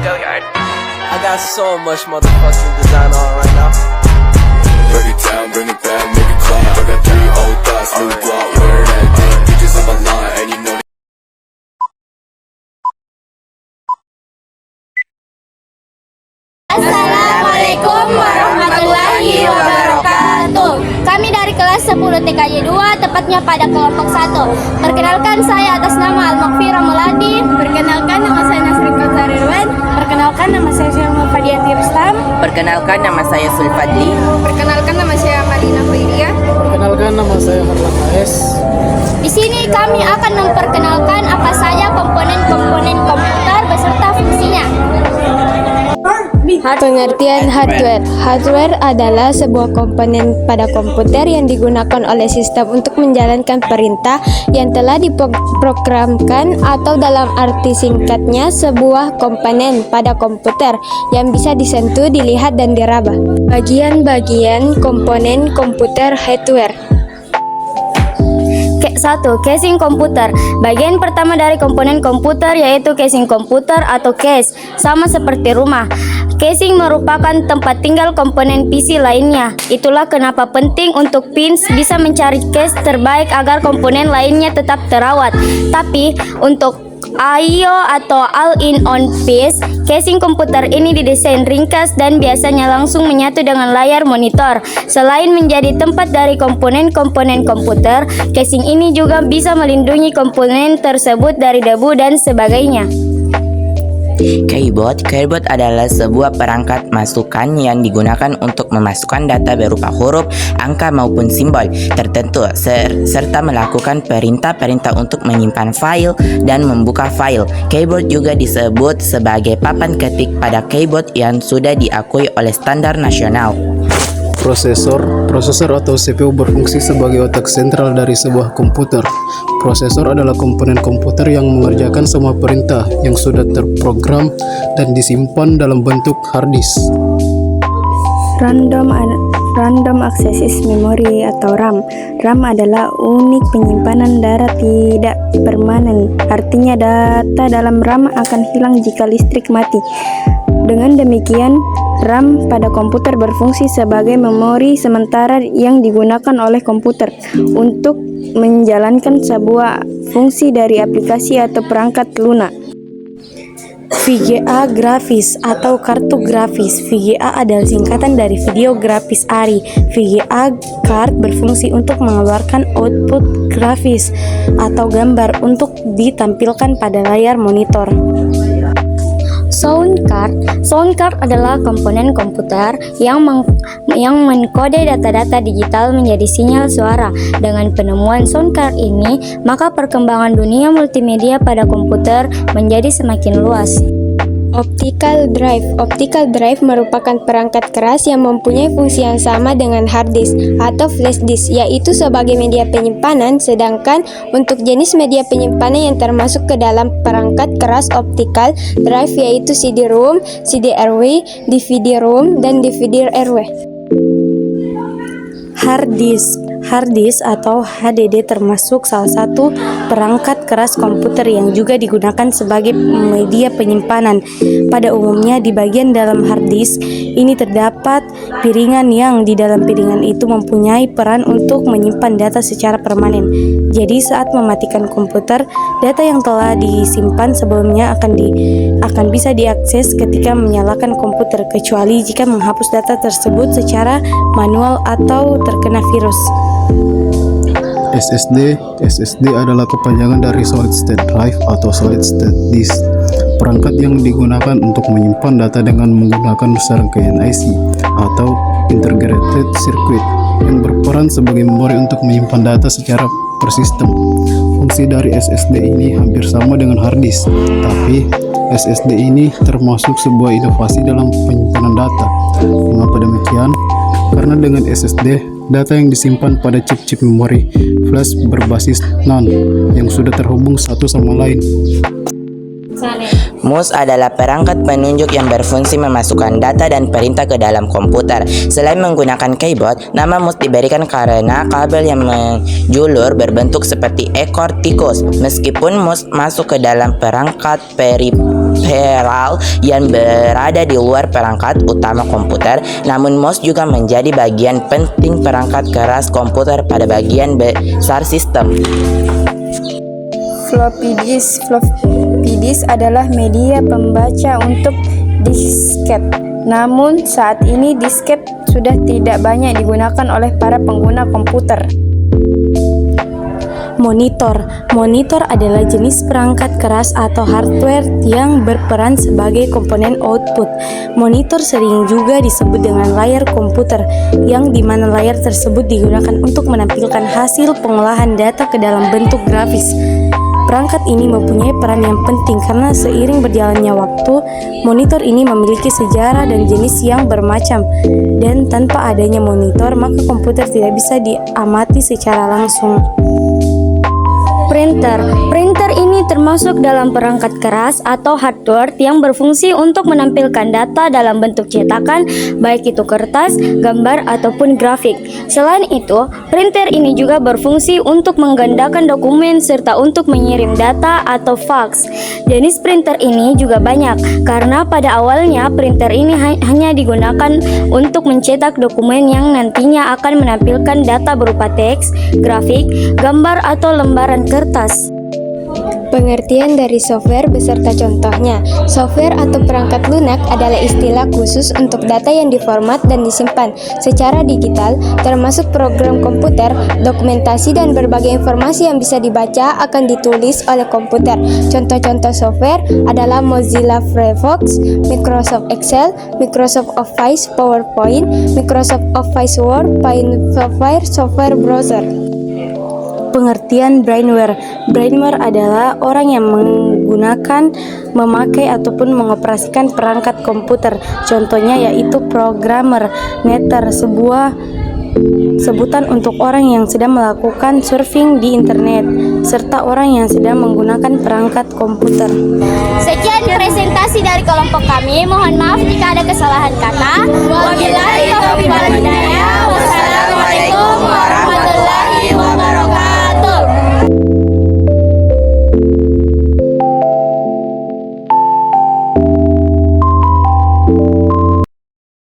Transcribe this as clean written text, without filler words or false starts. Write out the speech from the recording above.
I got so much motherfucking design on right now. Break it down, bring it back, make it clap. I got 3 old thoughts, new block, where that thing. Bitches on my line, and you know Assalamualaikum warahmatullahi wabarakatuh. Kami dari kelas 10 TKJ 2, tepatnya pada kelompok 1. Perkenalkan, saya atas nama Al-Makfira Muladi. Perkenalkan, nama saya Nasri Rizwan. Perkenalkan, nama saya Syamul Fadiati Rustam. Perkenalkan, nama saya Sulfadli. Perkenalkan, nama saya Malina Khairia. Perkenalkan, nama saya Harlan AS. Di sini kami akan memperkenalkan apa saja komponen-komponen komputer beserta fungsinya. Pengertian hardware. Hardware adalah sebuah komponen pada komputer yang digunakan oleh sistem untuk menjalankan perintah yang telah diprogramkan, atau dalam arti singkatnya sebuah komponen pada komputer yang bisa disentuh, dilihat, dan diraba. Bagian-bagian komponen komputer hardware. 1. Casing komputer. Bagian pertama dari komponen komputer yaitu casing komputer atau case. Sama seperti rumah, casing merupakan tempat tinggal komponen PC lainnya. Itulah kenapa penting untuk pins bisa mencari case terbaik agar komponen lainnya tetap terawat. Tapi untuk I/O atau all-in-one piece, casing komputer ini didesain ringkas dan biasanya langsung menyatu dengan layar monitor. Selain menjadi tempat dari komponen-komponen komputer, casing ini juga bisa melindungi komponen tersebut dari debu dan sebagainya. Keyboard adalah sebuah perangkat masukan yang digunakan untuk memasukkan data berupa huruf, angka maupun simbol tertentu serta melakukan perintah-perintah untuk menyimpan file dan membuka file. Keyboard juga disebut sebagai papan ketik pada keyboard yang sudah diakui oleh standar nasional. Prosesor atau CPU berfungsi sebagai otak sentral dari sebuah komputer. Prosesor adalah komponen komputer yang mengerjakan semua perintah yang sudah terprogram dan disimpan dalam bentuk hard disk. Random Access Memory atau RAM. RAM adalah unit penyimpanan data tidak permanen. Artinya data dalam RAM akan hilang jika listrik mati. Dengan demikian, RAM pada komputer berfungsi sebagai memori sementara yang digunakan oleh komputer untuk menjalankan sebuah fungsi dari aplikasi atau perangkat lunak. VGA grafis atau kartu grafis. VGA adalah singkatan dari video grafis ARRI. VGA card berfungsi untuk mengeluarkan output grafis atau gambar untuk ditampilkan pada layar monitor. Sound card adalah komponen komputer yang mengkode data-data digital menjadi sinyal suara. Dengan penemuan sound card ini, maka perkembangan dunia multimedia pada komputer menjadi semakin luas. Optical drive merupakan perangkat keras yang mempunyai fungsi yang sama dengan hard disk atau flash disk, yaitu sebagai media penyimpanan. Sedangkan untuk jenis media penyimpanan yang termasuk ke dalam perangkat keras optical drive yaitu CD-ROM, CD-RW, DVD-ROM, dan DVD-RW. Hard disk atau HDD termasuk salah satu perangkat keras komputer yang juga digunakan sebagai media penyimpanan. Pada umumnya di bagian dalam hard disk ini terdapat piringan yang di dalam piringan itu mempunyai peran untuk menyimpan data secara permanen. Jadi saat mematikan komputer, data yang telah disimpan sebelumnya akan bisa diakses ketika menyalakan komputer, kecuali jika menghapus data tersebut secara manual atau terkena virus. SSD adalah kepanjangan dari Solid State Drive atau Solid State Disk, perangkat yang digunakan untuk menyimpan data dengan menggunakan serangkaian IC atau Integrated Circuit yang berperan sebagai memori untuk menyimpan data secara persistem. Fungsi dari SSD ini hampir sama dengan hard disk, tapi SSD ini termasuk sebuah inovasi dalam penyimpanan data. Mengapa demikian? Karena dengan SSD, data yang disimpan pada chip-chip memori flash berbasis NAND yang sudah terhubung satu sama lain. Mouse adalah perangkat penunjuk yang berfungsi memasukkan data dan perintah ke dalam komputer. Selain menggunakan keyboard, nama mouse diberikan karena kabel yang menjulur berbentuk seperti ekor tikus. Meskipun mouse masuk ke dalam perangkat peripheral yang berada di luar perangkat utama komputer. Namun mouse juga menjadi bagian penting perangkat keras komputer pada bagian besar sistem. Floppy disk adalah media pembaca untuk disket. Namun saat ini disket sudah tidak banyak digunakan oleh para pengguna komputer. Monitor adalah jenis perangkat keras atau hardware yang berperan sebagai komponen output. Monitor sering juga disebut dengan layar komputer, yang dimana layar tersebut digunakan untuk menampilkan hasil pengolahan data ke dalam bentuk grafis. Perangkat ini mempunyai peran yang penting karena seiring berjalannya waktu, monitor ini memiliki sejarah dan jenis yang bermacam. Dan tanpa adanya monitor, maka komputer tidak bisa diamati secara langsung. Printer ini termasuk dalam perangkat keras atau hardware yang berfungsi untuk menampilkan data dalam bentuk cetakan, baik itu kertas, gambar, ataupun grafik. Selain itu, printer ini juga berfungsi untuk menggandakan dokumen serta untuk mengirim data atau fax. Jenis printer ini juga banyak, karena pada awalnya printer ini hanya digunakan untuk mencetak dokumen yang nantinya akan menampilkan data berupa teks, grafik, gambar, atau lembaran kertas. Pengertian dari software beserta contohnya. Software atau perangkat lunak adalah istilah khusus untuk data yang diformat dan disimpan secara digital, termasuk program komputer, dokumentasi, dan berbagai informasi yang bisa dibaca akan ditulis oleh komputer. Contoh-contoh software adalah Mozilla Firefox, Microsoft Excel, Microsoft Office PowerPoint, Microsoft Office Word, Paint software browser. Pengertian brainware. Brainware adalah orang yang menggunakan, memakai, ataupun mengoperasikan perangkat komputer. Contohnya yaitu programmer, netter, sebuah sebutan untuk orang yang sedang melakukan surfing di internet, serta orang yang sedang menggunakan perangkat komputer. Sekian presentasi dari kelompok kami. Mohon maaf jika ada kesalahan kata. Wabillahi taufiq wal hidayah.